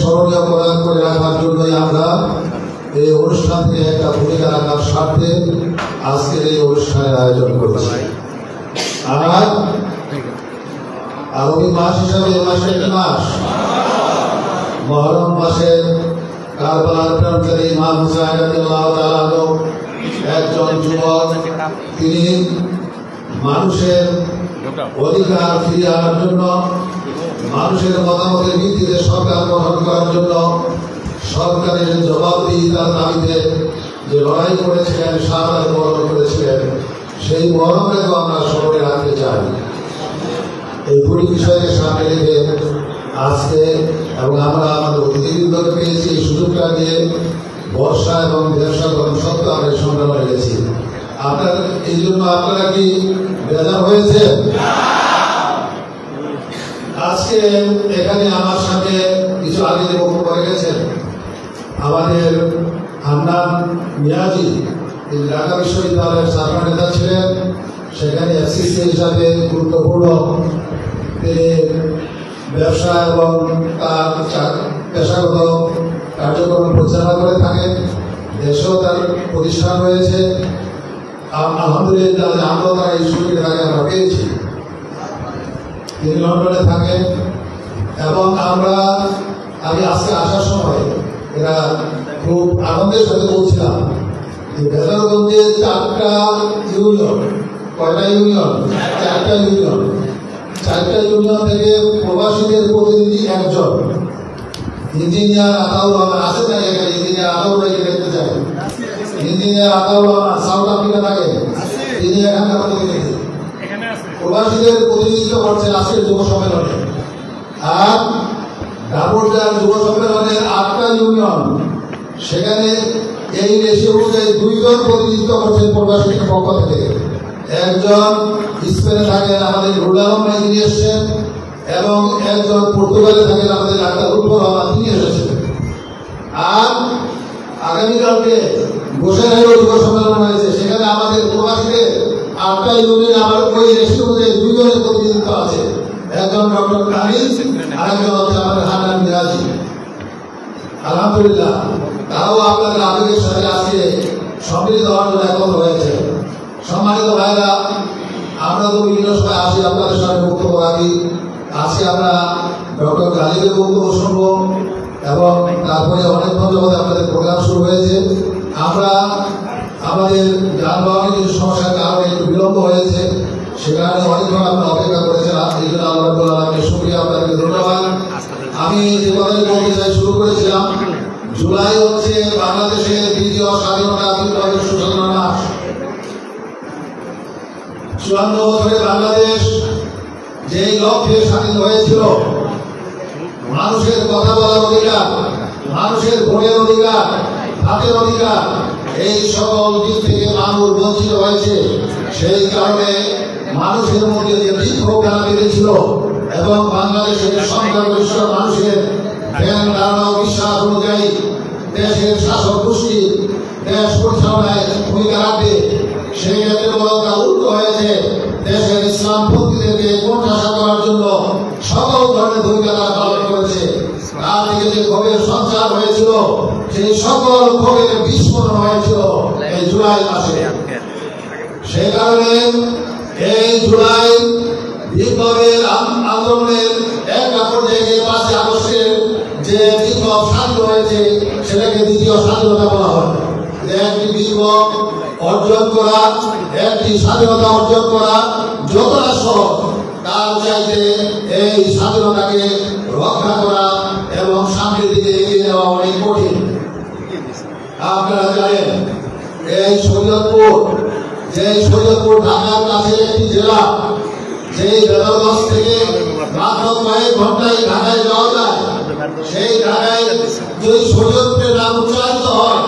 স্মরণীয় প্রদান করে রাখার জন্যই আমরা এই অনুষ্ঠান থেকে একটা ভূমিকা রাখার স্বার্থে আজকের এই অনুষ্ঠানের আয়োজন করছি। আর আগামী মাস হিসাবে এই মাসে একটি মাস মহরম মাসের কারবালার প্রান্তরে ইমাম হুসাইন রাদিয়াল্লাহু তাআলা আনহু একজন যুবক, তিনি মানুষের অধিকার ফিরিয়ে আনার জন্য, মানুষের মতামতের ভিত্তিতে সরকার গঠন করার জন্য সরকারের জবাবদিহিতার দাবিতে যে লড়াই করেছিলেন, শাহাদাত বরণ করেছিলেন, সেই মহরমটাকেও আমরা স্মরণে রাখতে চাই। এই দুটি বিষয়কে সামনে রেখে আজকে এবং আমরা আমাদের অতিথিবৃন্দকে পেয়েছি, এই সুযোগটা নিয়ে বর্ষা এবং ব্যবসা গরম সত্ত্বেও আমরা সংগ্রাম রেখেছি। আপনার এই জন্য আপনারা কি বেজার হয়েছে? আজকে এখানে আমার সাথে কিছু আগে যে বক্তব্য রেখেছেন আমাদের হান্নান মিয়াজি, তিনি ঢাকা বিশ্ববিদ্যালয়ের ছাত্র নেতা ছিলেন, সেখানে এসিসি হিসাবে গুরুত্বপূর্ণ তিনি ব্যবসা এবং তার পেশাগত কার্যক্রম পরিচালনা করে থাকেন। দেশেও তার প্রতিষ্ঠান রয়েছে। আলহামদুলিল্লাহ আমরা তার এই সুযোগের আগে আমরা পেয়েছি। তিনি লন্ডনে থাকেন এবং আমি আজকে আসার সময় এরা খুব আনন্দের সাথে বলছিলাম যে বেজারগঞ্জে 4টা ইউনিয়ন, কয়টা ইউনিয়ন? 4টা ইউনিয়ন। 4টা ইউনিয়ন থেকে প্রবাসীদের প্রতিনিধি একজন ইঞ্জিনিয়ার আতাউর রহমান আছে না? এখানে ইঞ্জিনিয়ার আতাউর রহমান দেখতে চাই। Engineer Ataur Rahman south Africa থাকে, তিনি এখানকার প্রতিনিধি, প্রবাসীদের প্রতিনিধিত্ব করছেন আজকের যুব সম্মেলনে। আর ডাবরজার যুব সম্মেলনের 8টা ইউনিয়ন, সেখানে এই রেশিও অনুযায়ী 2 জন প্রতিনিধিত্ব করছেন প্রবাসীদের পক্ষ থেকে। একজন স্পেনে থাকেন আমাদের রুলাম তিনি এসেছেন এবং একজন পর্তুগালে থাকেন আমাদের ডাক্তার লুৎফর রহমান, তিনি এসেছেন। আর আগামীকালকে গোসাইহাটেও যুব সম্মেলন হয়েছে, সেখানে আমাদের প্রবাসীদের 8টা ইউনিয়নে আমার ওই রেশিও অনুযায়ী 2 জনের প্রতিনিধিত্ব আছে। একজন ডক্টর কানিজ, আরেকজন হচ্ছে আমাদের হান্নান মিরাজি। আলহামদুলিল্লাহ, তারাও আপনাদের আবেগের সাথে আজকে সম্মিলিত হওয়ার জন্য একত্র হয়েছে। সম্মানিত ভাইরা, আমরা তো বিভিন্ন সময় আসি আপনাদের সাথে বক্তব্য রাখি। আজকে আমরা ডক্টর গালিবের বক্তব্য শুনবো এবং তারপরে অনেকক্ষণ যাবত আপনাদের প্রোগ্রাম শুরু হয়েছে। আমরা আমাদের যানবাহনের কিছু সমস্যার কারণে একটু বিলম্ব হয়েছে, সেখানে অনেকক্ষণ আপনারা অপেক্ষা করেছেন। এই জন্য আল্লাহ রাব্বুল আলামিনকে শুকরিয়া, আপনাদেরকে ধন্যবাদ। আমি যে কথাটি বলতে চাই, শুরু করেছিলাম, জুলাই হচ্ছে বাংলাদেশের দ্বিতীয় স্বাধীনতা বিপ্লবের সূচনা মাস। 54 বছরে বাংলাদেশ যেই লক্ষ্যে স্বাধীন হয়েছিল, মানুষের কথা বলার অধিকার, মানুষের ভোটের অধিকার, হাতের অধিকার, এই সকল দিক থেকে মানুষ বঞ্চিত হয়েছে। সেই কারণে মানুষের মধ্যে যে বিক্ষোভ জানা বেঁধেছিল এবং বাংলাদেশের সংখ্যাগরিষ্ঠ মানুষের জ্ঞান ধারণা ও বিশ্বাস অনুযায়ী দেশের শাসক গোষ্ঠী দেশ পরিচালনায় ভূমিকা রাখবে, সেই ক্ষেত্রে বলটা উল্টো হয়েছে। দেশের ইসলামপন্থীদেরকে কোণঠাসা করার জন্য সকল ধরনের ভূমিকা তারা পালন করেছে। তার থেকে যে ক্ষোভের সঞ্চার হয়েছিল, সেই সকল ক্ষোভের বিস্ফোরণ হয়েছিল এই জুলাই মাসে। সেই কারণে এই জুলাই বিপ্লবের আন্দোলনের একটা পর্যায়ে 5 আগস্টের যে বিপ্লব স্বাধীন হয়েছে, সেটাকে দ্বিতীয় স্বাধীনতা বলা হয়। একটি বিপ্লব অর্জন করা, একটি স্বাধীনতা অর্জন করা যতটা সহজ, তার চাইতে এই স্বাধীনতাকে রক্ষা করা এবং শান্তির দিকে এগিয়ে নেওয়া অনেক কঠিন। আপনারা জানেন, এই শরীয়তপুর ঢাকার কাছে একটি জেলা, যেই বেদরগঞ্জ থেকে মাত্র কয়েক ঘন্টায় ঢাকায় যাওয়া যায়। সেই ঢাকায় যদি শরীয়তপুরের নাম উচ্চারিত হয়,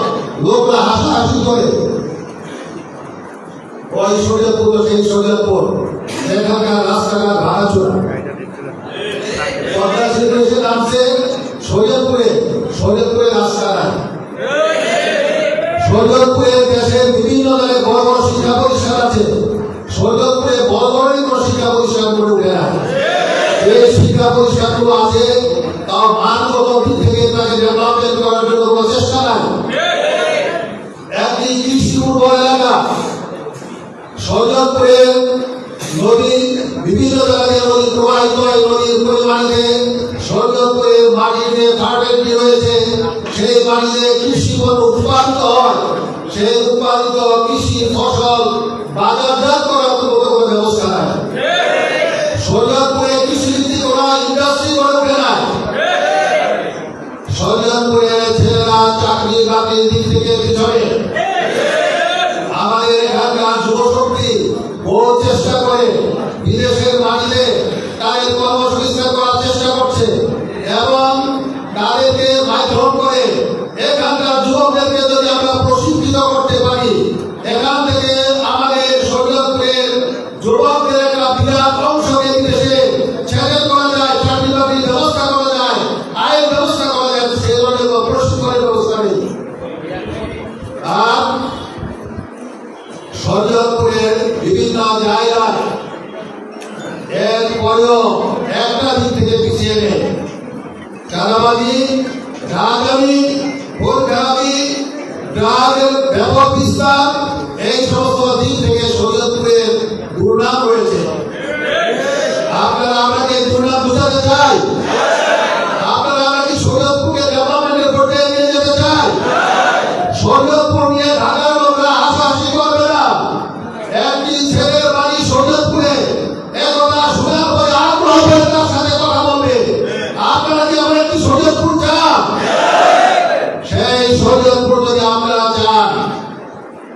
লোকরা হাসাহাসি করে। ওই শরীয়তপুর তো সেই শরীয়তপুর, সেখানকার রাস্তাঘাট ভাঙাচোরা। পদ্মা সেতু এসে নামছে শরীয়তপুরে রাস্তা নাই। শরীয়তপুরে দেশের বিভিন্ন জায়গায় বড় বড় শিক্ষা প্রতিষ্ঠান আছে, শরীয়তপুরে বড় বড়ই কোনো শিক্ষা প্রতিষ্ঠান গড়ে উঠে না। যে শিক্ষা প্রতিষ্ঠানগুলো আছে তাও মানগত দিক থেকে তাকে ডেভেলপমেন্ট করার জন্য কোনো চেষ্টা নাই। একটি কৃষি উর্বর এলাকা শরীয়তপুরের নদী বিভিন্ন জায়গায় নদী প্রবাহিত হয়, নদীর পরিমাণে শরীয়তপুরের মাটিতে ফার্টিলিটি রয়েছে, সেই মাটিতে কৃষি পণ্য উৎপাদিত হয়, সেই উৎপাদিত কৃষি ফসল বাজারজাত করার মতো কোনো ব্যবস্থা নাই। শরীয়তপুরে কৃষিভিত্তিক কোনো ইন্ডাস্ট্রি গড়ে ওঠে নাই। শরীয়তপুরের ছেলেরা চাকরি বাকরির দিক থেকে পিছনে। আমাদের এখানকার যুবশক্তি বহু চেষ্টা করে বিদেশের মাটিতে তাদের কর্মসংস্থান করার চেষ্টা করছে এবং তাদেরকে মাধ্যম করে এখানকার যুবকদেরকে যদি আমরা প্রশিক্ষিত করতে পারি, এখান থেকে আমাদের শরীয়তপুরের যুবকদের একটা বিরাট অংশকে বিদেশে ছেড়ে করা যায়, চাকরি বাকরির ব্যবস্থা করা যায়, আয়ের ব্যবস্থা করা যায়, সেই ধরনের প্রশিক্ষণের ব্যবস্থা নেই। আর শরীয়তপুরের বিভিন্ন জায়গায় এরপরেও একটা দিক থেকে পিছিয়ে নেই। চাঁদাবাজি, রাজধানী, ভোটগ্রামী, ড্রাগের ব্যাপক বিস্তার, এই সমস্ত দিক থেকে শরীয়তপুরের দুর্নাম রয়েছে। আপনারা আমাকে দুর্নাম বুঝাতে চাই? আপনারা আমাকে শরীয়তপুরকে ডেভেলপমেন্টের পথে নিয়ে যেতে চাই? শরীয়তপুর নিয়ে ঢাকার লোকরা হাসাহাসি করবে না। একটি ছেলের বাড়ি শরীয়তপুরে, একথা শোনার পরে আগ্রহ করে তার সাথে কথা বলবে। আপনারা কি আমরা একটি শরীয়তপুর চান? সেই শরীয়তপুর যদি আপনারা চান,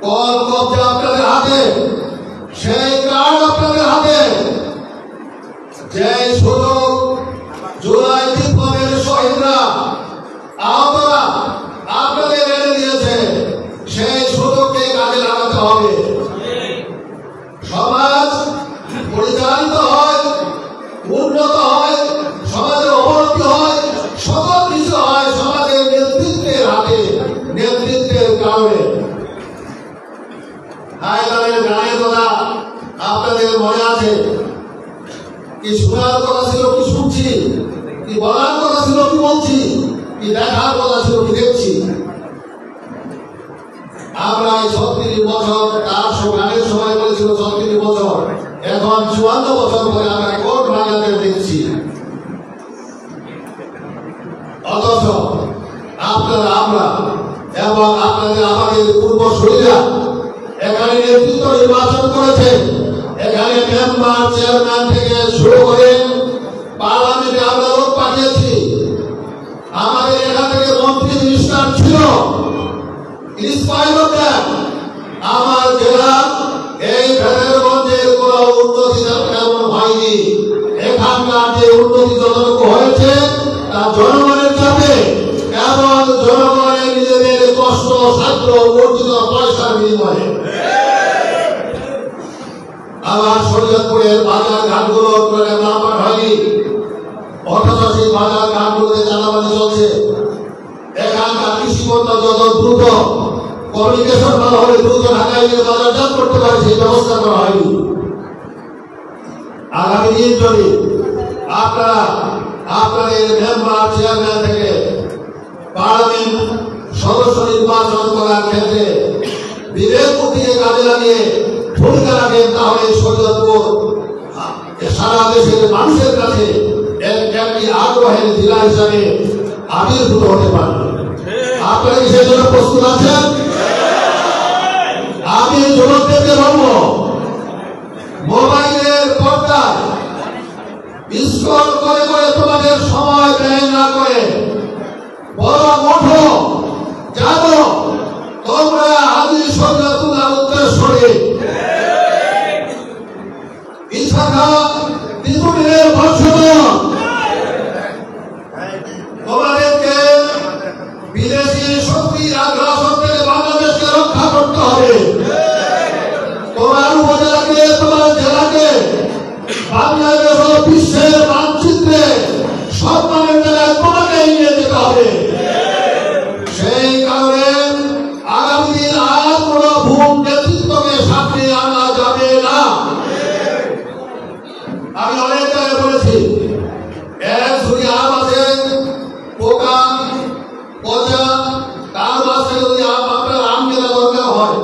কল কবজা আপনাদের হাতে, সেই কার্ড আপনাদের হাতে, যে সুযোগ জুলাই বিপ্লবের শহীদরা আহতরা আপনাদের এনে দিয়েছে, সেই সুযোগকে কাজে লাগাতে হবে। সমাজ পরিচালিত হয়, উন্নত হয়, সমাজের অবনতি হয়, সকল কিছু হয় সমাজের নেতৃত্বের হাতে, নেতৃত্বের কারণে। হায়দারের গানের কথা আপনাদের মনে আছে? কি শোনার কথা ছিল কি শুনছি, কি বলার কথা ছিল কি বলছি, কি দেখার কথা ছিল কি দেখছি। আমরা এই 36 বছর, তার গানের সময় বলেছিল 36 বছর, এখন 54 বছর পরে আমরা কোন বাংলাদেশ দেখছি। অথচ আপনারা, আমরা এবং আপনাদের আমাদের পূর্বসূরীরা এখানে নেতৃত্ব নির্বাচন করেছে। এখানে মেম্বার, চেয়ারম্যান থেকে শুরু করে পার্লামেন্টে আমরা লোক পাঠিয়েছি। আমাদের এখান থেকে মন্ত্রী মিনিস্টার ছিল। আমার জেলা এই ভেদেরগঞ্জের কোন উন্নতি তেমন হয়নি। এখানকার যে উন্নতি যতটুকু হয়েছে তা জনগণের চাপে এবং জনগণের নিজেদের কষ্ট ছাত্র অর্জিত পয়সার বিনিময়ে। আমার শরীয়তপুরের বাজার ঘাটগুলোর ডেভেলপমেন্ট হয়নি, অথচ সেই বাজার ঘাটগুলোতে চাঁদাবাজি চলছে। এখানকার কৃষি পণ্য যত দ্রুত কমিউনিকেশন ভালো হলে দ্রুত ঢাকায় গিয়ে বাজারজাত করতে পারে, সেই ব্যবস্থা করা হয়নি। আগামী দিন যদি আপনারা আপনাদের মেম্বার, চেয়ারম্যান থেকে পার্লামেন্ট সদস্য নির্বাচন করার ক্ষেত্রে বিবেক বুদ্ধিকে কাজে লাগিয়ে ভূমিকা রাখেন, তাহলে শরীয়তপুর সারা দেশের মানুষের কাছে একটি আগ্রহের জেলা হিসাবে আবির্ভূত হতে পারে। আপনারা কি সেই জন্য প্রস্তুত আছেন? আমি যুবকদেরকে বলবো, মোবাইলের পর্দায় স্ক্রল করে করে তোমাদের সময় ব্যয় না করে বরং ওঠো, জানো তোমরা হাজী শরীয়তুল্লাহ উদ্দেশ্যে ইসহাকা তিতুমিরের বংশধর, তোমাদেরকে বিদেশি শক্তির আগ্রাসন থেকে বাংলাদেশকে রক্ষা করতে হবে। তোমার উপজেলাকে, তোমার জেলাকে বাংলাদেশ ও বিশ্বের মানচিত্রে সম্মানের জায়গায় তোমাকে নিয়ে যেতে হবে। সেই কারণে আগামী দিন আর কোন ভুল নেতৃত্বকে সামনে আনা যাবে না। আমি অনেক জায়গায় বলেছি, এক ঝুড়ি আম আছে, পোকা পচা তার মাঝে যদি আপনার আম কেনা দরকার হয়,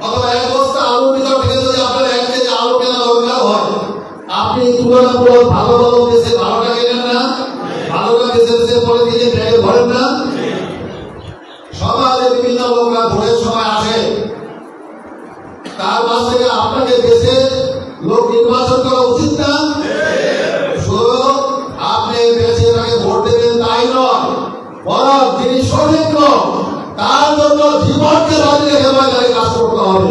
অথবা এক বস্তা আলুর ভিতর থেকে যদি আপনার 1 কেজি আলু কেনা দরকার হয়, আপনি তুলনামূলক ভালো ভালো বেশি ভালোটা কেনেন না? ভালোটা বেশি পরে দিয়ে ব্যাগে ভরেন না? সমাজে বিভিন্ন লোকরা ভোটের সময় আসে, তার মাঝ থেকে আপনাকে বেছে লোক নির্বাচন করা উচিত না? শুধু আপনি বেছে তাকে ভোট দেবেন তাই নয়, বরং যিনি সঠিক লোক তার জন্য জীবনকে বাজি রেখে ময়দানে কাজ করতে হবে।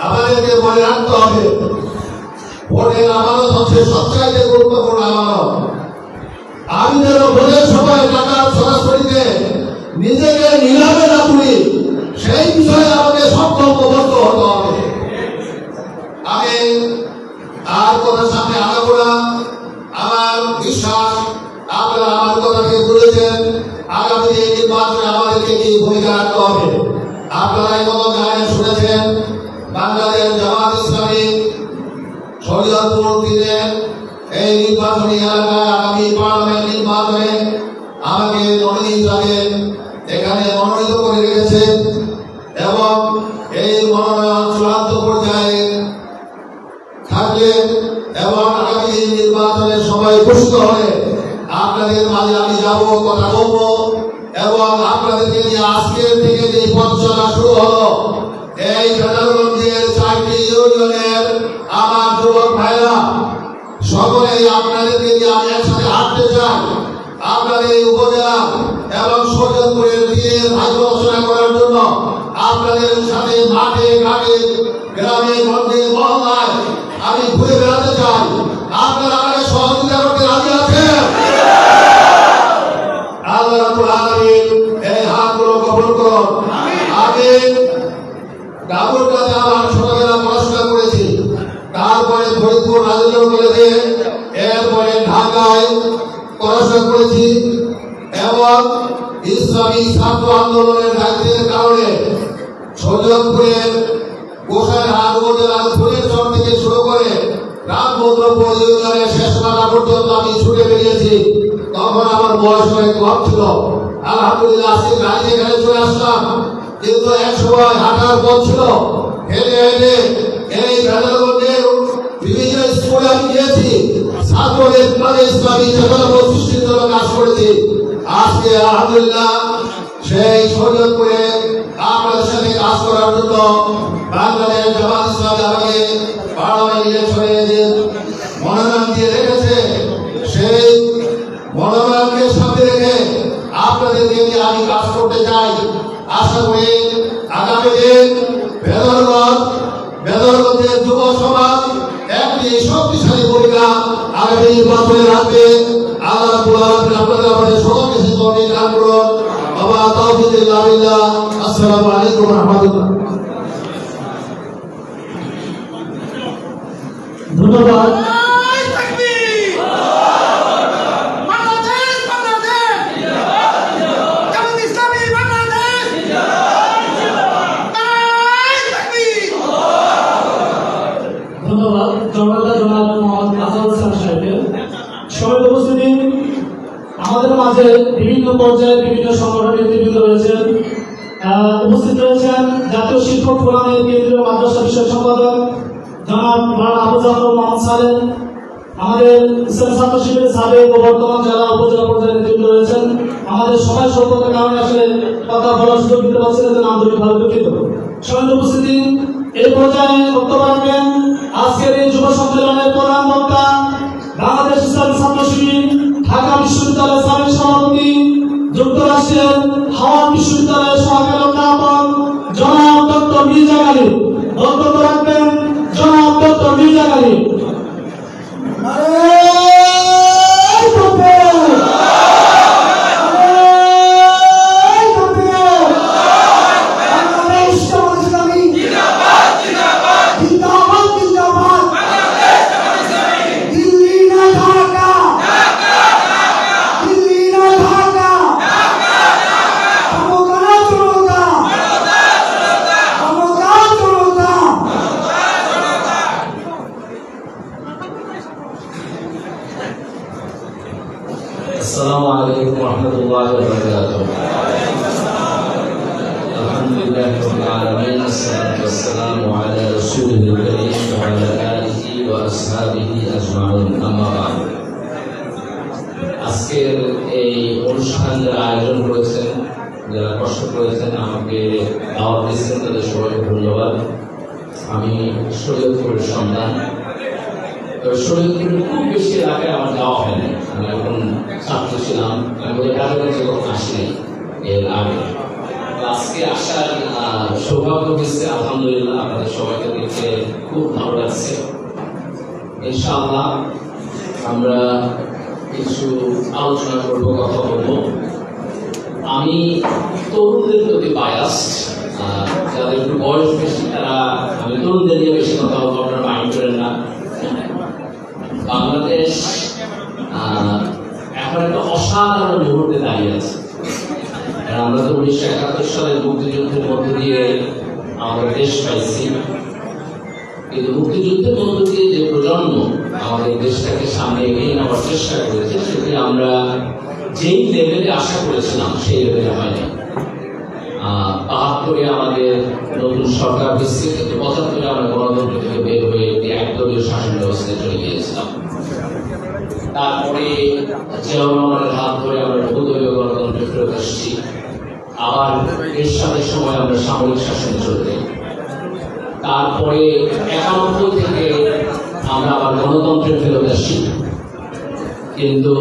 আমাদেরকে মনে রাখতে হবে, ভোটের আমানত হচ্ছে সবচাইতে গুরুত্বপূর্ণ আমানত। আমি যেন ভোটের সময় টাকার সরাসরিতে নিজেকে নিলামে না তুলি, সেই বিষয়ে আমাকে সংকল্পবদ্ধ হতে হবে। আমি আর কথা সামনে আগাবো না। আমার বিশ্বাস আপনারা আমার কথাকে বুঝেছেন। আগামী নির্বাচনে আমাদেরকে কি ভূমিকা রাখতে হবে। আপনারা এই মতো গানে শুনেছেন, বাংলাদেশ জামাত ইসলামী শরীয়তপুর দিনে এই নির্বাচনী এলাকায় আগামী পার্লামেন্ট নির্বাচনে আমাকে নমিনি হিসাবে এখানে মনোনীত করে রেখেছে এবং এই মনোনয়ন চূড়ান্ত পর্যায়ে থাকলে এবং আগামী নির্বাচনের সময় ঘোষিত হলে আপনাদের মাঝে আমি যাব, কথা বলবো এবং আপনাদেরকে নিয়ে আজকের থেকে যে পথ চলা শুরু হলো, এই ফেডারগঞ্জের 4টি ইউনিয়নের আমার যুবক ভাইরা সকলেই আপনাদেরকে নিয়ে আমি একসাথে হাঁটতে চাই। আপনাদের এই উপজেলা এবং শরীয়তপুরের দিনের ভাগ্য রচনা করার জন্য আপনাদের সাথে মাঠে ঘাটে গ্রামে গঞ্জে মহল্লায় আমি ঘুরে বেড়াতে চাই। আপনারা আমাকে সহযোগিতা করতে রাজি আছেন? আল্লাহ রাব্বুল আলামিন এই হাতগুলো কবুল করুন। আমি ডাবুরগাঁতে আমার ছোটবেলা পড়াশোনা করেছি, তারপরে ফরিদপুর রাজেন্দ্র কলেজে, এরপরে ঢাকায় পড়াশোনা করেছি এবং ইসলামী ছাত্র আন্দোলনের দায়িত্বের কারণে শরীয়তপুরের গোসাইরহাট উপজেলার ফুলেরচর থেকে শুরু করে রামভদ্রপুর ইউনিয়নের শেষপাড়া পর্যন্ত আমি ছুটে বেরিয়েছি। তখন আমার বয়স অনেক কম ছিল। আলহামদুলিল্লাহ আজকে গাড়ি এখানে চলে আসলাম, কিন্তু এক সময় হাঁটার পথ ছিল। হেঁটে হেঁটে এই ফেডারগঞ্জের বিভিন্ন স্কুলে আমি গিয়েছি, ছাত্রদের মাঝে ইসলামী চেতনা সৃষ্টির জন্য কাজ করেছি। আজকে আলহামদুলিল্লাহ সেই শরীয়তপুরে আপনাদের সাথে কাজ করার জন্য বাংলাদেশ জামাত ইসলামী আমাকে পার্লামেন্ট ইলেকশনে যে মনোনয়ন দিয়ে রেখেছে, সেই মনোনয়নকে সামনে রেখে আপনাদেরকে নিয়ে আমি কাজ করতে চাই। আশা করি আগামী দিন বেদরগঞ্জের যুব সমাজ একটি শক্তিশালী ভূমিকা আগামী নির্বাচনে রাখবে। আল্লাহ আপনাদের আমাদের সকলকে তৌফিক দান করুন। ওয়া তাওফিক ইল্লা বিল্লাহ। আসসালামু আলাইকুম ওয়া রাহমাতুল্লাহ। ধন্যবাদ। আমাদের মাঝে বিভিন্ন পর্যায়ে বিভিন্ন সংগঠনের নেতৃবৃন্দ রয়েছেন, উপস্থিত রয়েছেন জাতীয় শিক্ষক ফোরামের কেন্দ্রীয় মাদ্রাসা বিষয়ক সম্পাদক জনাব মাওলানা আবু জাফর মোহাম্মদ সালেম, আমাদের ইসলামী ছাত্র শিবিরের সাবেক ও বর্তমান জেলা উপজেলা পর্যায়ের নেতৃবৃন্দ রয়েছেন। আমাদের সবাই স্বল্পতার কারণে আসলে কথা বলার সুযোগ দিতে পারছি না, যেন আন্তরিকভাবে দুঃখিত। সবাই উপস্থিতি এই পর্যায়ে বক্তব্য রাখবেন আজকের এই যুব সম্মেলনের প্রধান বক্তা, বাংলাদেশ ইসলামী ছাত্র শিবির ঢাকা বিশ্ববিদ্যালয়ের সাবেক সভাপতি, যুক্তরাষ্ট্রের হাওয়ার্ড বিশ্ববিদ্যালয়ের সহকারী অধ্যাপক জনাব ডক্টর মির্জা গালিব। বক্তব্য রাখবেন জনাব ডক্টর মির্জা গালিব। السلام عليكم ورحمة الله وبركاته. الحمد لله رب العالمين، الصلاة والسلام على رسوله الكريم وعلى آله وأصحابه أجمعين. أما بعد, আজকের এই অনুষ্ঠান যারা আয়োজন করেছেন, যারা কষ্ট করেছেন, আমাকে দাওয়াত দিয়েছেন, তাদের সবাইকে ধন্যবাদ। আমি শরীয়তপুরের সন্তান। শরীয়তপুরের খুব বেশি এলাকায় আমার যাওয়া হয়নি। আমি এখন ছাত্র ছিলাম, আমি বলে কাছাকাছি কখন আসিনি এর আগে। আজকে আসার সৌভাগ্য হয়েছে, আলহামদুলিল্লাহ। আপনাদের সবাইকে দেখতে খুব ভালো লাগছে। ইনশাআল্লাহ আমরা কিছু আলোচনা করবো, কথা বলবো। আমি তরুণদের প্রতি বায়াসড, যাদের একটু বয়স বেশি তারা, আমি তরুণদের নিয়ে বেশি কথা বলবো, আপনারা মাইন্ড করেন না। বাংলাদেশ এখন একটা অসাধারণ মুহূর্তে দাঁড়িয়ে আছে। আমরা তো 1971 সালের মুক্তিযুদ্ধের মধ্য দিয়ে আমাদের দেশ পাইছি, কিন্তু মুক্তিযুদ্ধের মধ্য দিয়ে যে প্রজন্ম আমাদের দেশটাকে সামনে এগিয়ে নেওয়ার চেষ্টা করেছে, সেটি আমরা যেই লেভেলে আশা করেছিলাম সেই লেভেলে হয়নি। ৭২-এ আমাদের নতুন সরকার দিচ্ছে, কিন্তু ৭৫-এ আমরা গণতন্ত্র থেকে বের হয়ে একদলীয় শাসন ব্যবস্থায় চলে গিয়েছিলাম। তারপরে জিয়াউর রহমানের হাত ধরে আমরা বহুদলীয় গণতন্ত্রে ফেরত আসছি। আবার এর সাথে সময় আমরা সামরিক শাসনে চলে যাই। তারপরে ৯১ থেকে আমরা আবার গণতন্ত্রে ফেরত আসি, কিন্তু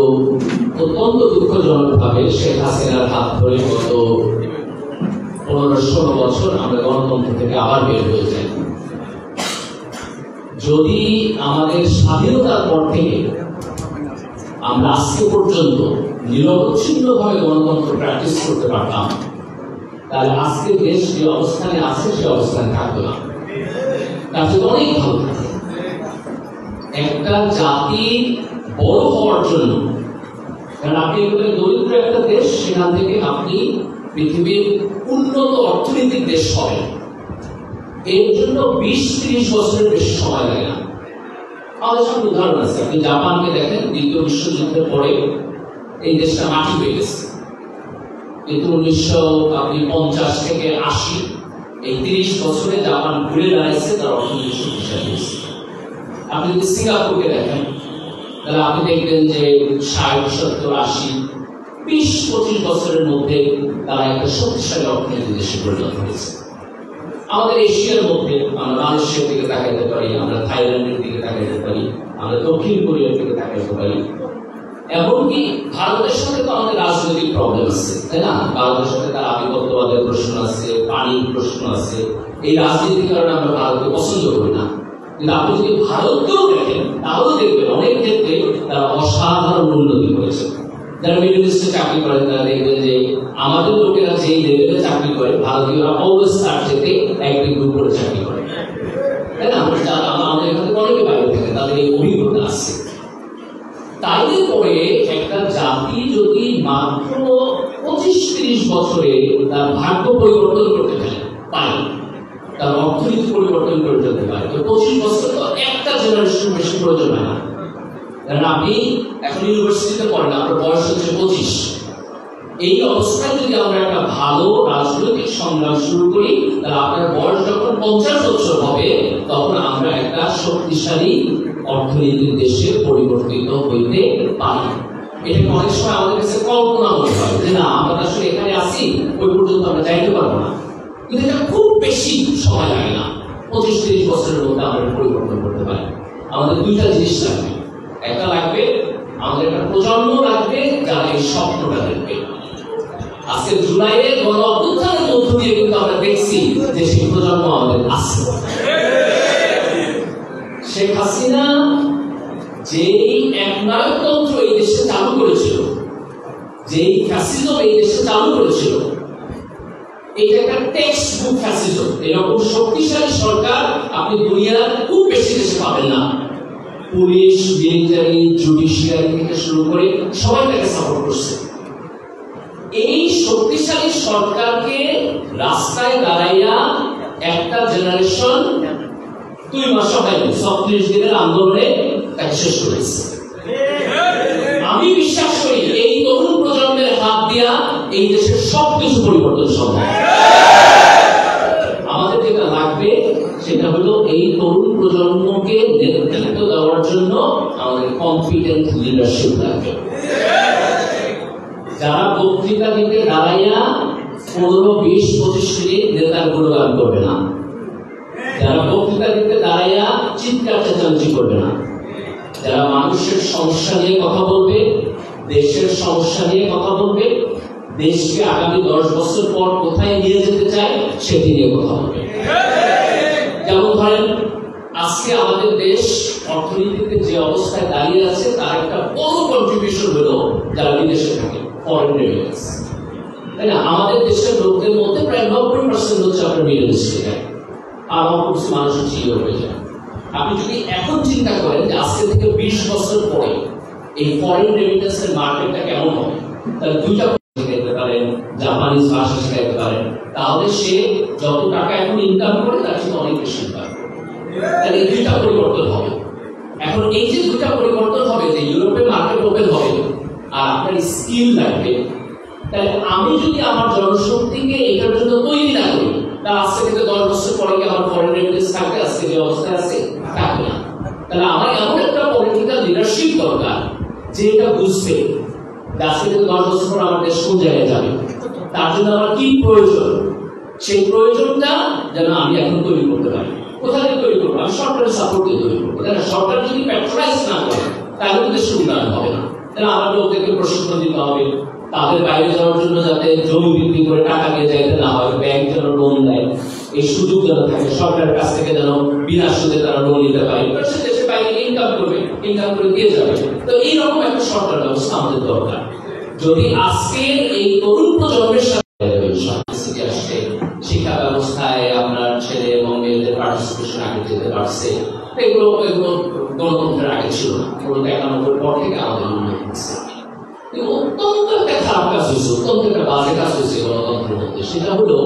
অত্যন্ত দুঃখজনকভাবে শেখ হাসিনার হাত ধরে গত ১৫-১৬ বছর আমরা গণতন্ত্র থেকে আবার বের হয়ে যাই। যদি আমাদের স্বাধীনতার পর থেকে আমরা আজকে পর্যন্ত নিরবচ্ছিন্নভাবে গণতন্ত্র প্র্যাকটিস করতে পারতাম, তাহলে আজকে দেশ যে অবস্থানে আছে সে অবস্থানে থাকতো না, তার চেয়ে অনেক ভালো থাকতো। একটা জাতি বড় হওয়ার জন্য, কারণ আপনি দরিদ্র একটা দেশ, সেখান থেকে আপনি পৃথিবীর উন্নত অর্থনৈতিক দেশ হবেন, এর জন্য ২০-৩০ বছরের বেশি সময় লাগে না। আমাদের সামনে উদাহরণ আছে, আপনি জাপানকে দেখেন, দ্বিতীয় বিশ্বযুদ্ধের পরে এই দেশটা মাটি হয়ে গেছে, কিন্তু ১৯৫০ থেকে ৮০ এই ৩০ বছরে জাপান ঘুরে দাঁড়াইছে, তার অর্থনৈতিক শক্তিশালী হয়েছে। আপনি যদি সিঙ্গাপুরকে দেখেন, তাহলে আপনি দেখবেন যে ৬০, ৭০, ৮০, ২০-২৫ বছরের মধ্যে তারা একটা শক্তিশালী অর্থনৈতিক দেশে পরিণত হয়েছে। আমাদের এশিয়ার মধ্যে আমরা মালয়েশিয়ার দিকে তাকাইতে পারি, আমরা থাইল্যান্ডের দিকে তাকাইতে পারি, আমরা দক্ষিণ কোরিয়ার দিকে তাকাইতে পারি। এমনকি ভারতের সাথে তো আমাদের রাজনৈতিক প্রবলেম আছে, তাই না? ভারতের সাথে তার আধিপত্যবাদের প্রশ্ন আছে, পানির প্রশ্ন আছে। এই রাজনীতির কারণে আমরা ভারতকে পছন্দ করি না, কিন্তু আপনি যদি ভারতকেও দেখেন, তাহলে দেখবেন অনেক ক্ষেত্রে তারা অসাধারণ উন্নতি করেছে। যারা মিডল ইস্টে চাকরি করেন, তারা দেখবেন যে আমাদের লোকেরা যেই লেভেলে চাকরি করে, ভারতীয়রা অলওয়েজ তার চেয়ে একদিন দূর করে চাকরি করে, তাই না? আমাদের এখানে অনেকে বাইরে থাকে, তাদের এই অভিজ্ঞতা আছে। তাইলে পরে একটা জাতি যদি মাত্র ২৫-৩০ বছরে তার ভাগ্য পরিবর্তন করতে পারে, তার অর্থনীতি পরিবর্তন করে ফেলতে পারে, তো ২৫ বছর তো একটা জেনারেশন বেশি প্রয়োজন হয় না। কারণ আপনি এখন ইউনিভার্সিটিতে পড়েন, আপনার বয়স হচ্ছে ২৫। এই অবস্থায় যদি আমরা একটা ভালো রাজনৈতিক সংগ্রাম শুরু করি, তাহলে আপনার বয়স যখন ৫০ বছর হবে, তখন আমরা একটা শক্তিশালী অর্থনীতির দেশে পরিবর্তিত হইতে পারি। এটা অনেক সময় আমাদের কাছে কল্পনা মনে হয় যে না, আমরা আসলে এখানে আসি, ওই পর্যন্ত আমরা যাইতে পারবো না, কিন্তু এটা খুব বেশি সময় লাগে না। ২৫-৩০ বছরের মধ্যে আমরা পরিবর্তন করতে পারি। আমাদের দুইটা জিনিস লাগবে, একটা লাগবে আমাদের একটা প্রজন্ম লাগবে যারা এই স্বপ্নটা দেখবে। আজকে জুলাইয়ে গণ অভ্যুত্থানের মধ্য দিয়ে কিন্তু আমরা দেখছি যে সেই প্রজন্ম আমাদের আছে। শেখ হাসিনা যেই একনায়কতন্ত্র এই দেশে চালু করেছিল, যেই ফ্যাসিজম এই দেশে চালু করেছিল, এটা একটা টেক্সট বুক ফ্যাসিজম। এরকম শক্তিশালী সরকার আপনি দুনিয়ার খুব বেশি দেশে পাবেন না। পুলিশ, মিলিটারি, জুডিশিয়ারি থেকে শুরু করে সবাই তাকে সাপোর্ট করছে। এই শক্তিশালী সরকারকে রাস্তায় দাঁড়াইয়া একটা জেনারেশন 2 মাস হয়নি, 36 দিনের আন্দোলনে তাকে শেষ করেছে। আমি বিশ্বাস করি এই এই দেশের সবকিছু পরিবর্তন সম্ভব। আমাদের যেটা লাগবে সেটা হলো এই তরুণ প্রজন্মকে নেতৃত্ব দেওয়ার জন্য আমাদের কম্পিটেন্ট লিডারশিপ লাগবে। যারা বক্তৃতা দিতে দাঁড়াইয়া 15, 20, 25 মিনিট নেতার গুণগান করবে না, যারা বক্তৃতা দিতে দাঁড়াইয়া চিৎকার চেঁচামেচি করবে না, যারা মানুষের সমস্যা নিয়ে কথা বলবে, দেশের সমস্যা নিয়ে কথা বলবে, দেশকে আগামী 10 বছর পর কোথায় নিয়ে যেতে চায় সেটি নিয়ে কথা বলবে। যেমন ধরেন আজকে আমাদের দেশ অর্থনীতিতে যে অবস্থায় দাঁড়িয়ে আছে তার একটা বড় কন্ট্রিবিউশন হলো যারা বিদেশে থাকে, ফরেন রেমিটেন্স, তাই না? আমাদের দেশের লোকদের মধ্যে প্রায় 90% হচ্ছে আপনার মিডল ইস্টে যায়, আর কিছু মানুষ চির হয়ে যায়। আপনি যদি এখন চিন্তা করেন যে আজকে থেকে 20 বছর পরে এই ফরেন রেমিটেন্সের মার্কেটটা কেমন হবে, তাহলে দুইটা শিখাইতে পারেন, জাপানিজ ভাষা শিখাইতে পারেন, তাহলে সে যত টাকা এখন ইনকাম করে তার চেয়ে অনেক বেশি ইনকাম করে। তাহলে এই দুইটা পরিবর্তন হবে। এখন এই যে দুইটা পরিবর্তন হবে, যে ইউরোপের মার্কেট ওপেন হবে আর আপনার স্কিল লাগবে, তাহলে আমি যদি আমার জনশক্তিকে এটার জন্য তৈরি না করি, তার আজকে থেকে 10 বছর পরে কি আমার ফরেন রেমিটেন্স থাকবে? আজকে যে অবস্থায় আছে থাকবে না। তাহলে আমার এমন একটা পলিটিক্যাল লিডারশিপ দরকার যে এটা বুঝবে আজকে থেকে 10 বছর পর আমার দেশ কোন জায়গায় যাবে, তার জন্য আমার কি প্রয়োজন, সেই প্রয়োজনটা যেন আমি এখন তৈরি করতে পারি। কোথা থেকে তৈরি করবো? আমি সরকারের সাপোর্ট দিয়ে তৈরি করবো। সরকার যদি প্যাট্রোনাইজ না করে তাহলে কিন্তু সুবিধা হবে না। তাহলে আমার লোকদেরকে প্রশিক্ষণ দিতে হবে, তাদের বাইরে যাওয়ার জন্য যাতে জমি বিক্রি করে টাকা নিয়ে যাইতে না হয়, ব্যাংক যেন লোন দেয়, এই সুযোগ যেন থাকে, সরকারের কাছ থেকে যেন বিনা সুদে তারা লোন নিতে পারে, সে দেশের বাইরে ইনকাম করবে, ইনকাম করে দিয়ে যাবে। তো এইরকম একটা সরকার ব্যবস্থা আমাদের দরকার। যদি আজকে এই তরুণ প্রজন্মের সাথে আসছে, শিক্ষা ব্যবস্থায় আপনার ছেলে এবং মেয়েদের পার্টিসিপেশন আগে যেতে পারছে, এগুলো গণতন্ত্রের আগে ছিল না। 1991 পর থেকে আমাদের উন্নয়ন হচ্ছে। অত্যন্ত একটা খারাপ কাজ হয়েছে, অত্যন্ত একটা বাজে কাজ হয়েছে গণতন্ত্রের মধ্যে। সেটা হলো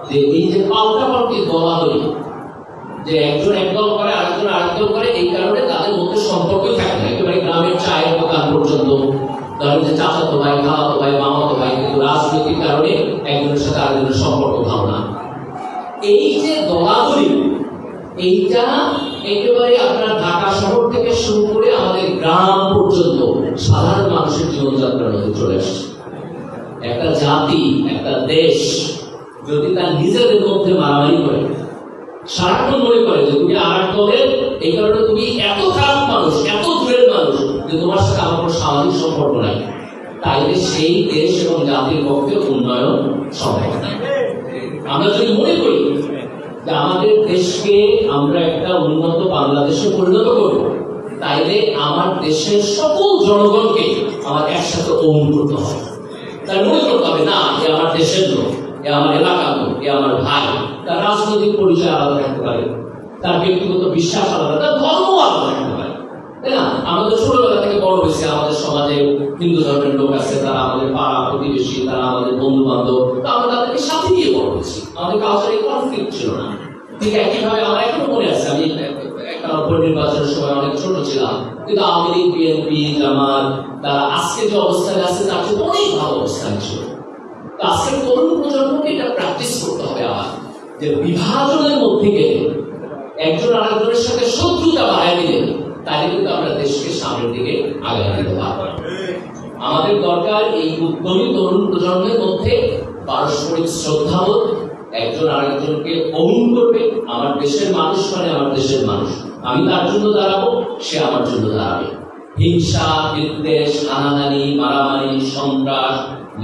যে এই যে পাল্টাপাল্টি দলাদলি, যে একজন একদল করে আরেকজন আরেকদল করে, এই কারণে তাদের মধ্যে সম্পর্কই থাকে না। একেবারে গ্রামের চায়ের দোকান পর্যন্ত, ধরেন যে চাচাতো ভাই, খালাতো ভাই, মামাতো ভাই, কিন্তু রাজনৈতিক কারণে একজনের সাথে আরেকজনের সম্পর্ক ভালো না। এই যে দলাদলি, এইটা একেবারে আপনার ঢাকা শহর থেকে শুরু করে আমাদের গ্রাম পর্যন্ত সাধারণ মানুষের জীবনযাত্রার মধ্যে চলে আসছে। একটা জাতি, একটা দেশ যদি তার নিজেদের মধ্যে মারামারি করে, সারাক্ষণ মনে করে যে তুমি আর দলের, এই কারণে তুমি এত খারাপ মানুষ, এত দূরের মানুষ যে তোমার সাথে আমার কোনো সামাজিক সম্পর্ক নাই, তাইলে সেই দেশ এবং জাতির পক্ষে উন্নয়ন সম্ভব না। আমরা যদি মনে করি যে আমাদের দেশকে আমরা একটা উন্নত বাংলাদেশে পরিণত করব, তাইলে আমার দেশের সকল জনগণকে আমার একসাথে ওন করতে হবে। তার মনে করতে হবে না যে আমার দেশের লোক, এ আমার এলাকার লোক, এ আমার ভাই। তার রাজনৈতিক পরিচয় আলাদা থাকতে পারে, তার ব্যক্তিগত বিশ্বাস আলাদা, তার ধর্ম আলাদা থাকতে পারে, তাই না? আমাদের ছোটবেলা থেকে বড় হয়েছে, আমাদের সমাজে হিন্দু ধর্মের লোক আছে, তারা আমাদের পাড়া প্রতিবেশী, তারা আমাদের বন্ধু বান্ধব, আমরা তাদেরকে সাথে নিয়ে বড় হয়েছি। আমাদের কালচারে কনফ্লিক্ট ছিল না। ঠিক একইভাবে আমার এখনো মনে আছে, আমি একটা নির্বাচনের সময় অনেক ছোট ছিলাম, কিন্তু আওয়ামী লীগ, বিএনপি, জামাত, তারা আজকে যে অবস্থায় আছে তার চেয়ে অনেক ভালো অবস্থায় ছিল। আজকের তরুণ প্রজন্মকে এটা প্র্যাকটিস করতে হবে আবার, যে বিভাজনের মধ্যে গেলে একজন আরেকজনের সাথে শত্রুতা বাড়ায় দিলে তাহলে কিন্তু আমরা দেশকে সামনের দিকে আগায় নিতে পারব। আমাদের দরকার এই উদ্যমী তরুণ প্রজন্মের মধ্যে পারস্পরিক শ্রদ্ধাবোধ, একজন আরেকজনকে অমূল করবে। আমার দেশের মানুষ মানে আমার দেশের মানুষ, আমি তার জন্য দাঁড়াবো, সে আমার জন্য দাঁড়াবে। হিংসা, বিদ্বেষ, হানাহানি, মারামারি, সন্ত্রাস,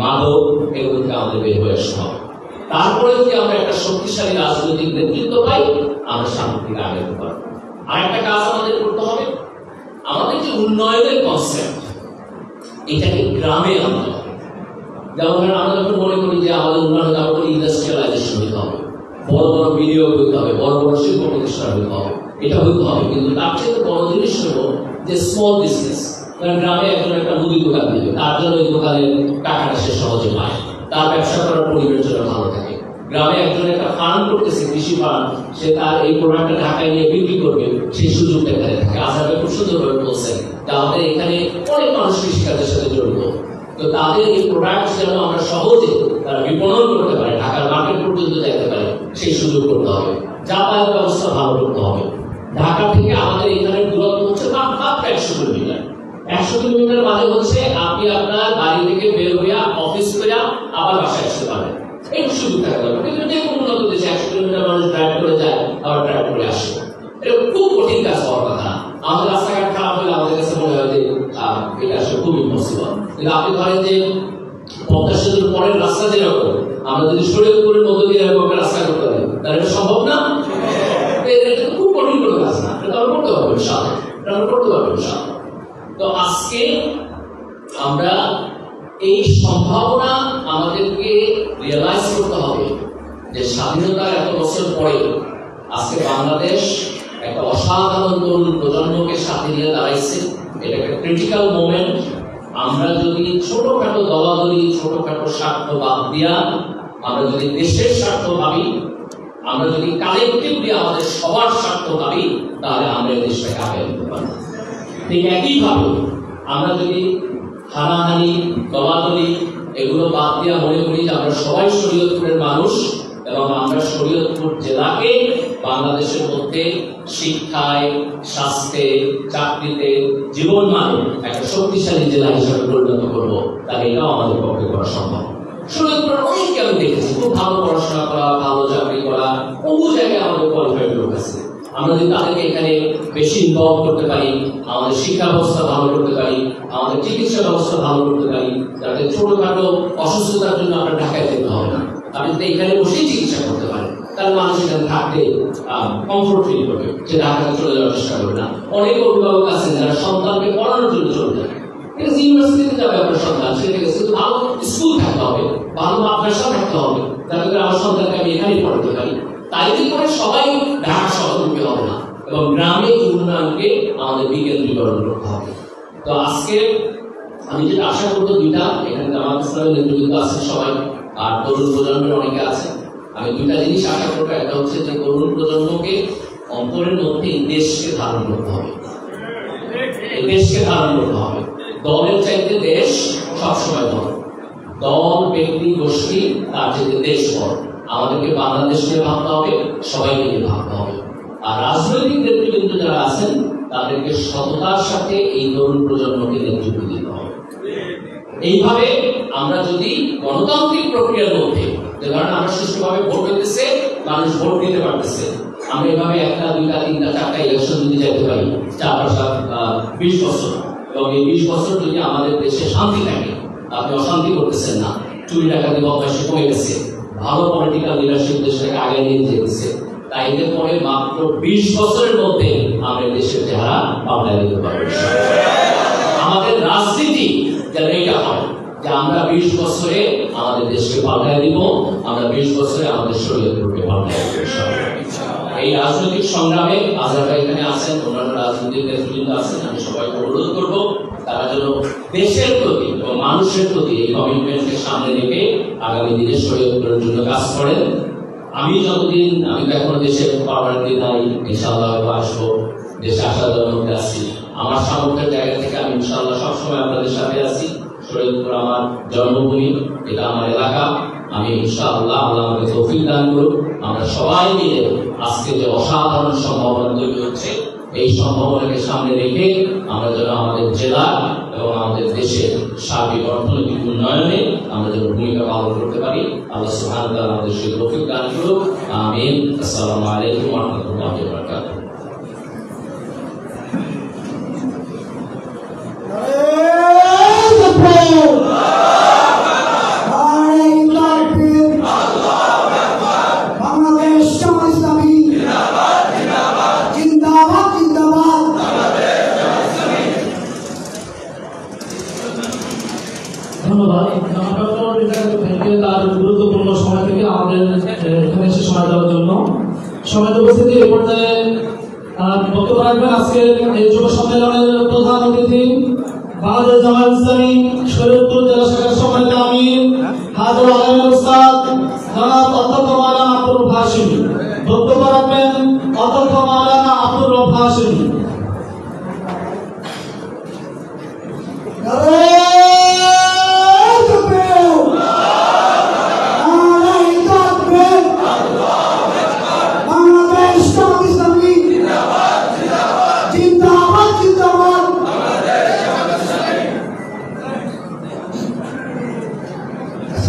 মাদক, এগুলো থেকে আমাদের বের হয়ে আসতে হবে। তারপরে যদি আমরা একটা শক্তিশালী রাজনৈতিক নেতৃত্ব পাই, আমরা সামনের দিকে আগাতে পারবো। আর একটা কাজ আমাদের করতে হবে, আমাদের যে উন্নয়নের কনসেপ্ট, এটাকে গ্রামে আনতে হবে। যেমন আমরা যখন মনে করি যে আমাদের উন্নয়ন, আমাদের ইন্ডাস্ট্রিয়ালাইজেশন হতে হবে, বড় বড় বিনিয়োগ হতে হবে, বড় বড় শিল্প প্রতিষ্ঠান হতে হবে, এটা হতে হবে। কিন্তু তার চেয়ে বড় জিনিস হলো যে স্মল বিজনেস। গ্রামে একজন একটা মুদি দোকান দিবে, তার জন্য ওই দোকানের টাকাটা সে সহজে পায়, তার ব্যবসা করার পরিবেশ জন্য ভালো থাকে। গ্রামে একজন একটা ফার্ম করতেছে, কৃষি ফার্ম, সে তার এই প্রোডাক্টটা ঢাকায় নিয়ে বিক্রি করবে, সেই সুযোগটা এখানে থাকে। আজহার খুব সুন্দরভাবে বলছেন যে আমাদের এখানে অনেক মানুষ কৃষিকাজের সাথে জড়িত, তো তাদের এই প্রোডাক্ট যেন আমরা সহজে তারা বিপণন করতে পারে, ঢাকার মার্কেট পর্যন্ত যেতে পারে, সেই সুযোগ করতে হবে। যাতায়াত ব্যবস্থা ভালো করতে হবে। ঢাকা থেকে আমাদের এখানে দূরত্ব হচ্ছে মাত্র 100 কিলোমিটার। 100 কিলোমিটার মানে হচ্ছে আপনি আপনার বাড়ি থেকে বের হইয়া অফিস করে আবার বাসায় আসতে পারবেন, এই সুযোগ থাকা দরকার। কিন্তু যে কোনো উন্নত দেশে 100 কিলোমিটার মানুষ ড্রাইভ করে যায়, আবার ড্রাইভ করে আসে, এটা খুব কঠিন কাজ হওয়ার কথা না। আমাদের রাস্তাঘাট খারাপ হলে আমাদের কাছে মনে হয় যে এটা আসলে খুব ইম্পসিবল। কিন্তু আপনি ধরেন যে পদ্মা সেতুর পরের রাস্তা যেরকম, আমরা যদি শরীয়তপুরের মধ্য দিয়ে এরকম রাস্তা করতে পারি, তাহলে এটা সম্ভব না। এটা খুব কঠিন কোনো কাজ না, এটা আমরা করতে পারবো ইনশাআল্লাহ, এটা আমরা করতে পারবো ইনশাআল্লাহ। তো আজকে আমরা এই সম্ভাবনা আমাদেরকে রিয়েলাইজ করতে হবে যে স্বাধীনতার এত বছর পরে আজকে বাংলাদেশ একটা অসাধারণ তরুণ প্রজন্মকে সাথে নিয়ে দাঁড়াইছে। এটা একটা ক্রিটিক্যাল মোমেন্ট। আমরা যদি ছোটখাটো দলাদলি, ছোটখাটো স্বার্থ বাদ দিয়া আমরা যদি দেশের স্বার্থ ভাবি, আমরা যদি কালেক্টিভলি আমাদের সবার স্বার্থ ভাবি, তাহলে আমরা এই দেশটাকে আগে নিতে পারবো। ঠিক একইভাবে আমরা যদি হানাহানি, দলাদলি এগুলো বাদ দিয়া মনে করি যে আমরা সবাই শরীয়তপুরের মানুষ এবং আমরা শরীয়তপুর জেলাকে বাংলাদেশের মধ্যে শিক্ষায়, স্বাস্থ্যে, চাকরিতে, জীবন মানে একটা শক্তিশালী জেলা হিসেবে পরিণত করবো, তাহলে এটাও আমাদের পক্ষে করা সম্ভব। শরীয়তপুরের অনেককে আমি দেখেছি খুব ভালো পড়াশোনা করা, ভালো চাকরি করা, বহু জায়গায় আমাদের কোয়ালিফাইড লোক আছে। আমরা যদি তাদেরকে এখানে বেশি ইনভলভ করতে পারি, আমাদের শিক্ষা ব্যবস্থা ভালো করতে পারি, আমাদের চিকিৎসা ব্যবস্থা ভালো করতে পারি, যাতে ছোটখাটো অসুস্থতার জন্য আমরা ঢাকায় যেতে হবে না, আপনি যদি এখানে বসেই চিকিৎসা করতে পারেন, তাহলে মানুষ এখানে থাকতে কমফোর্ট ফিল করবে, যে ঢাকাতে চলে যাওয়ার চেষ্টা করবে না। অনেক অভিভাবক আছেন যারা সন্তানকে পড়ানোর জন্য চলে যায়, ঠিক আছে, ইউনিভার্সিটিতে যাবে আপনার সন্তান, সেটা গেছে, কিন্তু ভালো স্কুল থাকতে হবে, ভালো মাদ্রাসা থাকতে হবে, যাতে করে আমার সন্তানকে আমি এখানেই পড়াতে পারি। তাই করে সবাই ঢাকা শহরমুখী হবে না, এবং গ্রামে উন্নয়নকে আমাদের বিকেন্দ্রীকরণ করতে হবে। তো আজকে আমি যেটা আশা করবো, দুইটা এখানে জামাত ইসলামের নেতৃবৃন্দ আছে সবাই, আর তরুণ প্রজন্মের অনেকে আছে, আমি দুইটা জিনিস আশা করবো। একটা হচ্ছে যে তরুণ প্রজন্মকে অন্তরের মধ্যে দেশকে ধারণ করতে হবে, দেশকে ধারণ করতে হবে। দলের চাইতে দেশ সবসময় বড়, দল, ব্যক্তি, গোষ্ঠী তার চাইতে দেশ বড়। আমাদেরকে বাংলাদেশ নিয়ে ভাবতে হবে, সবাইকে নিয়ে ভাবতে হবে। আর রাজনৈতিক নেতৃবৃন্দ যারা আছেন তাদেরকে সততার সাথে এই তরুণ প্রজন্মকে নেতৃত্ব দিতে হবে। এইভাবে আমরা যদি গণতান্ত্রিক প্রক্রিয়ার মধ্যে, যে ধরেন আমরা সুষ্ঠুভাবে ভোট হইতেছে, মানুষ ভোট দিতে পারতেছে, আমরা এভাবে 1টা, 2টা, 3টা, 4টা ইলেকশন যদি যেতে পারি 4-20 বছর, এবং এই 20 বছর যদি আমাদের দেশে শান্তি থাকে, আপনি অশান্তি করতেছেন না, চুরি ডাকাতি বদমাইশি কমে গেছে, ভালো পলিটিক্যাল লিডারশিপ দেশটাকে আগে নিয়ে যেতেছে, তাই এদের পরে মাত্র 20 বছরের মধ্যে আমরা দেশের চেহারা পাল্টাই দিতে পারবো। আমাদের রাজনীতি যেন এইটা হয় যে আমরা 20 বছরে আমাদের দেশকে পাল্টাই দিব, আমরা 20 বছরে আমাদের শরীয়তপুরকে পাল্টাই দিব। এই রাজনৈতিক সংগ্রামে আজহার এখানে আছেন, অন্যান্য রাজনৈতিক নেতৃবৃন্দ আছেন, আমি সবাইকে অনুরোধ করবো তারা যেন দেশের প্রতি এবং মানুষের প্রতি এই কমিটমেন্টকে সামনে রেখে আগামী দিনে শরীয়তপুরের জন্য কাজ করেন। আমি যতদিন, আমি তো এখনো দেশে পারমানেন্টলি নাই, ইনশাআল্লাহ আসবো, দেশে আসার জন্য আছি, আমার সামর্থ্যের জায়গা থেকে আমি ইনশাআল্লাহ সবসময় আপনাদের সাথে আছি। শরীয়তপুর আমার জন্মভূমি, এটা আমার এলাকা, আমি ইনশাআল্লাহ আল্লাহ আমাকে তৌফিক দান করুক, আমরা সবাই মিলে আজকে যে অসাধারণ সম্ভাবনা তৈরি হচ্ছে, এই সম্ভাবনাকে সামনে রেখে আমরা যেন আমাদের জেলা এবং আমাদের দেশের সার্বিক অর্থনৈতিক উন্নয়নে আমরা যেন ভূমিকা পালন করতে পারি। আল্লাহ সুবহানাহু ওয়া তাআলা আমাদের সেই তৌফিক দান করুক। আমিন। আসসালামু আলাইকুম ওয়া রাহমাতুল্লাহি ওয়া বারাকাতুহু। ধন্যবাদ। তার গুরুত্বপূর্ণ সময় থেকে আমাদের এখানে এসে সময় দেওয়ার জন্য। সময় উপস্থিতি এই পর্যায়ে বক্তব্য রাখবেন আজকের এই যুব সম্মেলনের প্রধান অতিথি, বাংলাদেশ জামায়াত ইসলামী শরীয়তপুর জেলা শাখার সম্মানিত আমির হাজর আলমের উস্তাদ জনাব অধ্যক্ষ মাওলানা আব্দুর রব হাশিমি। বক্তব্য রাখবেন অধ্যক্ষ মাওলানা আব্দুর রব হাশিমি।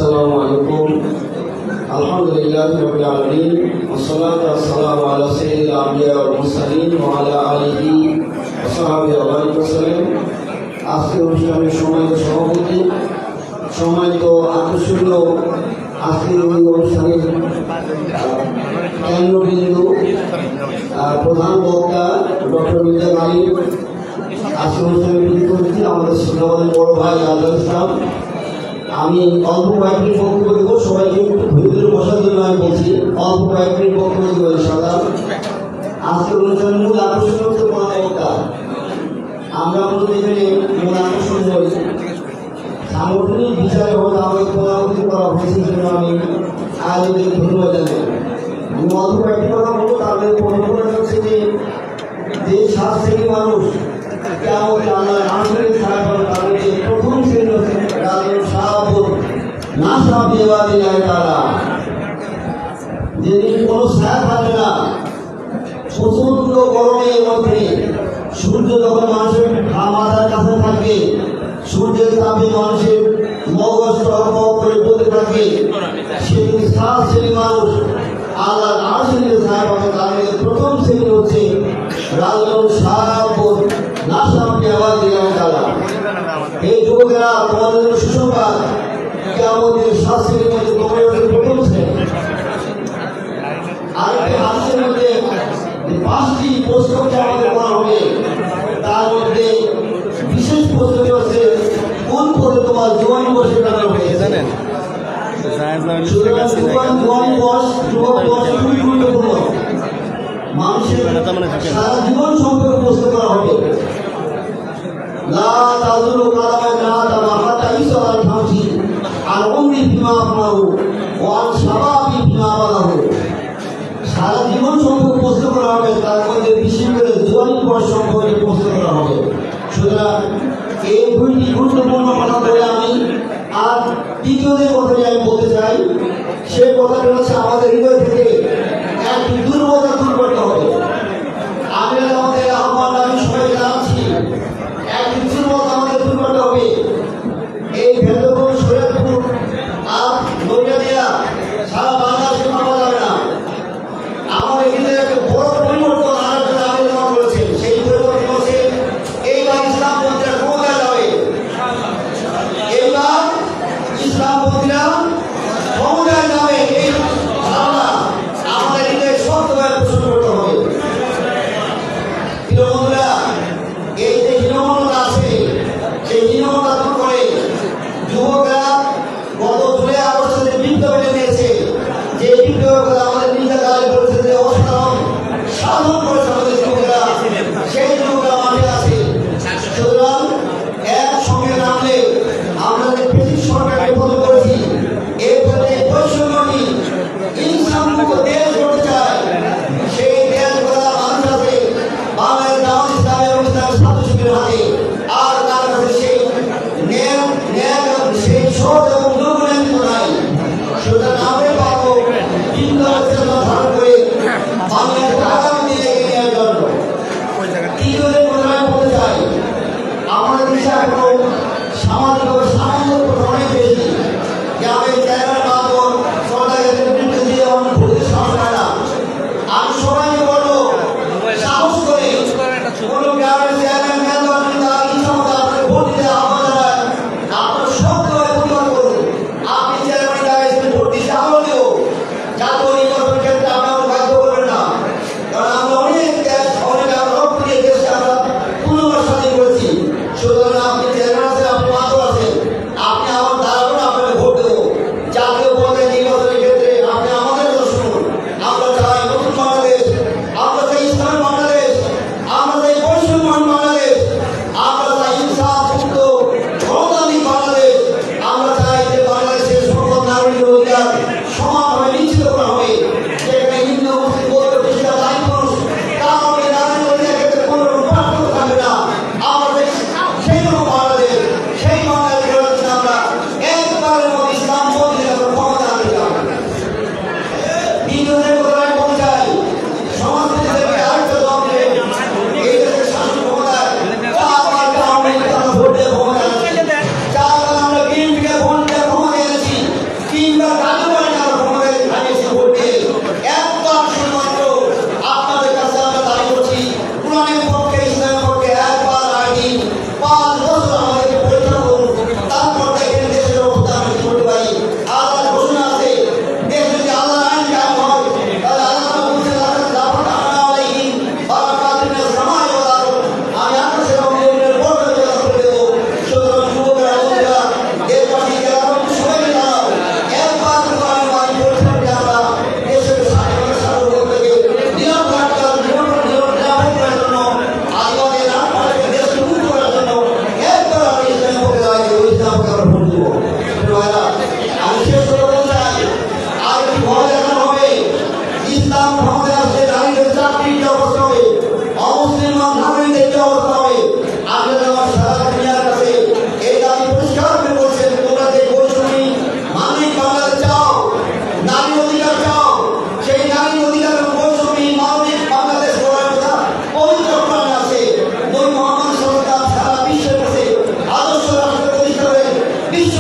আসসালামু আলাইকুম। আলহামদুলিল্লাহি রাব্বিল আলামিন ওয়া সলাতু ওয়া সালামু আলা সাইয়্যিদিল আমবিয়া ওয়াল মুরসালিন ওয়া আলা আলিহি ওয়া সাহবিহি ওয়া বারিক ওয়াসাল্লাম। আজকের অনুষ্ঠানের সম্মানিত সভাপতি, সম্মানিত আকর্ষণীয় আজকের এই অনুষ্ঠানের কেন্দ্রবিন্দু প্রধান বক্তা ডক্টর মির্জা গালিব, আজকের অনুষ্ঠানে উপস্থিত হয়েছি আমাদের শ্রদ্ধাবান বড় ভাই আজহার ইসলাম। আমি অল্প কয়েকটি বক্তব্য দেবো, সবাইকে একটু ধৈর্য বসার জন্য আমি বলছি, অল্প কয়েকটি বক্তব্য দেবো ইনশাআল্লাহ। আজকের অনুষ্ঠানের মূল আকর্ষণ হচ্ছে প্রধান বক্তা। আমরা মূলত এখানে মূল আকর্ষণ হই সাংগঠনিক বিচারে হয়তো আমাকে পদাবর্তী করা হয়েছে, জন্য আমি আয়োজকদের ধন্যবাদ জানাই। আমি অল্প কয়েকটি কথা বলবো, তাদের পরিকল্পনা হচ্ছে যে 7 শ্রেণীর মানুষ কেমন আল্লাহ আন্তরিক ছাড়া করে তাদের যে প্রথম শ্রেণী হচ্ছে রাজের সাহাবুর না সাহাবিয়াবাদী যায় তারা, যেদিন কোনো ছায়া থাকবে না, প্রচন্ড গরমের মধ্যে সূর্য যখন মানুষের মাথার কাছে থাকবে, সূর্যের তাপে মানুষের মগজ টকবক করে বলতে থাকে, সেদিন 7 শ্রেণীর মানুষ আল্লাহ আর শ্রেণীর ছায়া পাবে। তার মধ্যে প্রথম শ্রেণী হচ্ছে রাজের সাহাবুর না সাহাবিয়াবাদী যায় তারা। এই যুবকেরা, তোমাদের সুসংবাদ, কিয়ামতের 7 শ্রেণীর মধ্যে তোমরা প্রথম শ্রেণী। আরেকটি হাদিসের মধ্যে 5টি প্রশ্নকে আমাদের করা হবে, তার মধ্যে বিশেষ প্রশ্নটি হচ্ছে কোন পথে তোমার জীবন বসে কাটানো হয়েছে। জানেন মানুষের সারা জীবন সম্পর্কে প্রশ্ন করা হবে। লা তাযুলু কালামা নাদামা হাত্তা ইসআল ফামসি আর উমরি বিমা আফনাহু ওয়া আন শাবাবি বিমা বালাহু। সারা জীবন সম্পর্কে প্রশ্ন করা হবে, তার মধ্যে বিশেষ করে জীবনের পর সম্পর্কে প্রশ্ন করা হবে। সুতরাং এই 2টি গুরুত্বপূর্ণ কথা বলে আমি আর দ্বিতীয় যে কথাটি আমি বলতে চাই, সেই কথাটি হচ্ছে আমাদের হৃদয় থেকে একটি দুর্বলতা দূর করতে হবে। আমি আমাদের আহ্বান আমি সবাই জানাচ্ছি, একটি দুর্বলতা আমাদের দূর করতে হবে। এই ভেদপুর, শরীয়তপুর আর নৈরাদিয়া সারা বাংলাদেশে পাওয়া যাবে না। আমাদের এখানে একটা বড় পরিবর্তন আনার জন্য আবেদন করেছে। সেই পরিবর্তন হচ্ছে এইবার ইসলামপন্থীরা ক্ষমতায় যাবে, এইবার ইসলামপন্থীরা ক্ষমতায় যাবে। এই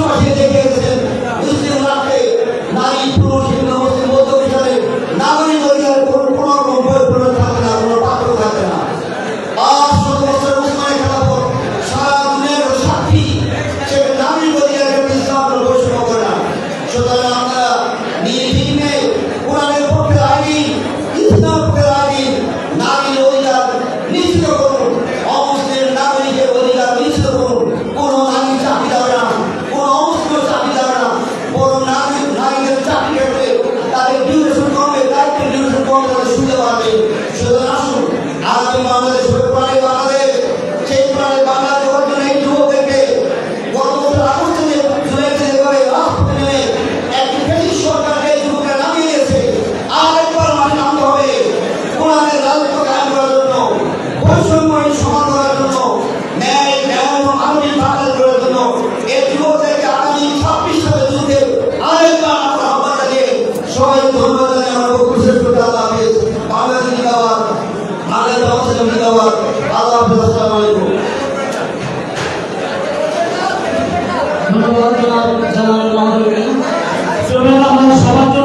বিশ্ববাসী দেখে গেছেন মুসলিম রাষ্ট্রে নারী পুরুষ হিন্দু মুসলিম বৌদ্ধ বিচারে নাগরিক অধিকারের কোনো রকম বৈষম্য থাকে না, কোনো পার্থক্য থাকে না। 500 বছর উসমানী খেলাফত সারা দুনিয়ার সাক্ষী, সে নাগরিক অধিকারের ক্ষেত্রে ইসলাম কোনো বৈষম্য করে না। সুতরাং আমরা নির্বিঘ্নে কোরআনের পক্ষে আইন, ইসলামের পক্ষে আইন, নারীর অধিকার নিশ্চিত করুন, অমুসলিম নাগরিকের অধিকার নিশ্চিত করুন। কোনো নারী চাকরি দেবে না, কোনো অমুসলিম চাকরি দেবে না, বরং নারীদের চাকরি ক্ষেত্রে তাদের ডিউরেশন কমবে, দায়িত্বের ডিউরেশন কমবে, তাদের সুবিধা বাড়বে। সুতরাং আসুন আগামী বাংলাদেশ প্রাণী বাংলাদেশ, সেই প্রাণী বাংলাদেশ হওয়ার জন্য এই যুবকদেরকে গত বছর আগস্টে জুলাইতে যেভাবে রাজপথে নেমে একটি ব্রিটিশ সরকারকে যুবকরা নামিয়ে দিয়েছে, আরেকবার মাঠে নামতে হবে কোরআনের রাজত্ব কায়েম করার জন্য, বৈষম্যহীন সমাজ করার জন্য, ন্যায় ন্যায় মানবিক বাংলাদেশ করার জন্য। এই যুবকদেরকে আগামী 26 সালের যুদ্ধে আরেকবার আমরা আহ্বান জানিয়ে সবাই ধন্যবাদ জানিয়ে আমরা বক্তব্য শেষ করতে আল্লাহ হাফেজ। বাংলাদেশ জিন্দাবাদ, বাংলাদেশ জিন্দাবাদ, আল্লাহ হাফেজ, আসসালামু আলাইকুম। ধন্যবাদ জনাব জালাল মহোদয়কে। আমরা সবাইকে